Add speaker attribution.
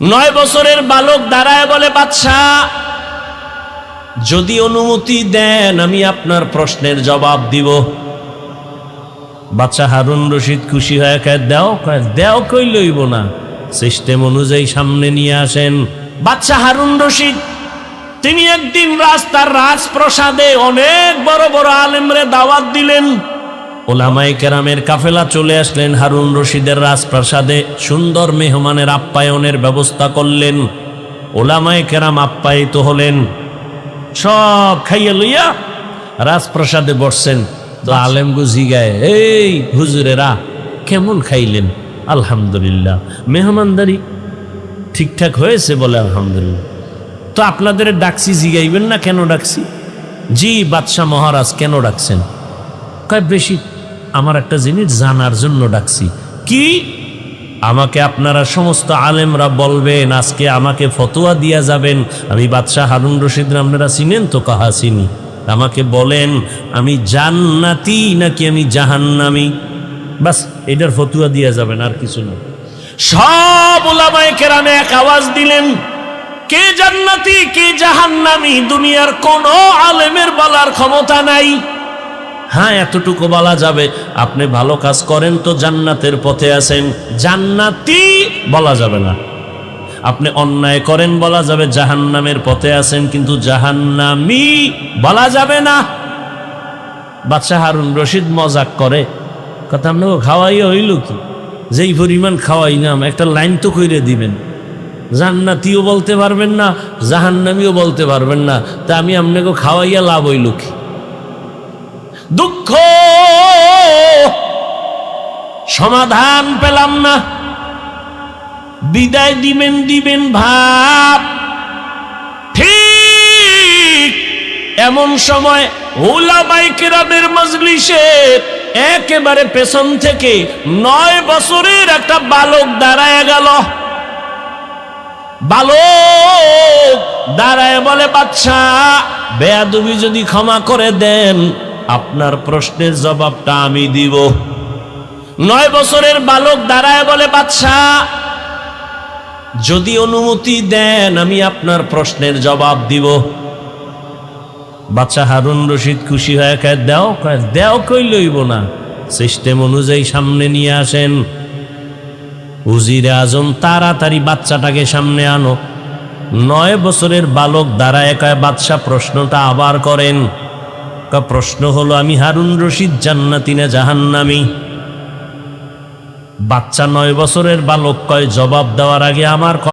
Speaker 1: 9 বছরের বালক দাঁড়ায় বলে, বাদশা যদি অনুমতি দেন আমি আপনার প্রশ্নের জবাব দিব। বাদশা হারুন রশিদ খুশি হয়ে কয়, দেও কই লইব না, সিস্টেম অনুযায়ী সামনে নিয়ে আসেন। বাদশা হারুন রশিদ তিনি একদিন রাস্তার রাজপ্রাসাদে অনেক বড় বড় আলেমরে দাওয়াত দিলেন। ওলামায়ে কেরামের কাফেলা চলে আসলেন হারুন রশিদের রাজপ্রাসাদে, সুন্দর মেহমানের আপ্যায়নের ব্যবস্থা করলেন। ওলামায়ে কেরাম আপ্যায়িত হলেন, সব খাইয়া লইয়া রাজপ্রাসাদে বসছেন। তো আলেমগো জিগায়, এই হুজুরেরা কেমন খাইলেন? আলহামদুলিল্লাহ। মেহমানদারি ঠিকঠাক হয়েছে? বলে আলহামদুলিল্লাহ। তো আপনাদের ডাকছি, জিগাইবেন না কেন ডাকছি? জি বাদশাহ মহারাজ, কেন ডাকছেন? কয়, বেশি আমার একটা জিনিস জানার জন্য ডাকছি। কি? আমাকে আপনারা সমস্ত আলেমরা বলবেন, আজকে আমাকে ফতোয়া দিয়া যাবেন। আমি বাদশাহ হারুন রশিদ, আপনারা চিনেন তো? কাহা চিনি। আমাকে বলেন আমি জান্নাতি নাকি আমি জাহান্নামী, বাস এটার ফতোয়া দিয়া যাবেন, আর কিছু না। সব উলামায়ে কেরাম এক আওয়াজ দিলেন, কে জান্নাতি কে জাহান্নামী দুনিয়ার কোন আলেমের বলার ক্ষমতা নাই। হ্যাঁ, এতটুকু বলা যাবে, আপনি ভালো কাজ করেন তো জান্নাতের পথে আছেন, জান্নাতি বলা যাবে না। আপনি অন্যায় করেন বলা যাবে জাহান্নামের পথে আছেন, কিন্তু জাহান্নামী বলা যাবে না। বাদশাহ হারুন রশিদ মজাক করে, কথা আপনাকে খাওয়াইয়া হইল কি? যেই পরিমাণ খাওয়াইলাম একটা লাইন তো কইরে দিবেন। জান্নাতিও বলতে পারবেন না, জাহান্নামীও বলতে পারবেন না, তা আমি আপনাকে খাওয়াইয়া লাভ হইল কি? দুঃখ, সমাধান পেলাম না। বিদায় দিবেন ভাব। ঠিক এমন সময় উলামায়ে কেরামের মজলিসে একেবারে পেছন থেকে 9 বছরের একটা বালক দাঁড়ায় গেল। বালক দাঁড়ায় বলে, বাদশাহ বেয়াদবি যদি ক্ষমা করে দেন আপনার প্রশ্নের জবাবটা আমি দিব। 9 বছরের বালক দাঁড়ায় বলে, বাদশাহ যদি অনুমতি দেন আমি আপনার প্রশ্নের জবাব দিব। বাদশাহ হারুন রশিদ খুশি হয়ে কয়, দেও কই লইব না, সিস্টেম অনুযায়ী সামনে নিয়ে আসেন। উজিরে আজম তাড়াতাড়ি বাচ্চাটাকে সামনে আনো। 9 বছরের বালক দাঁড়ায় কয়, বাদশাহ প্রশ্নটা আবার করেন। প্রশ্ন হলো, আমি হারুন রশিদ জান্নাতি না জাহান্নামী? বাচ্চা 9 বছরের বালক কয়, জবাব দেওয়ার আগে আমার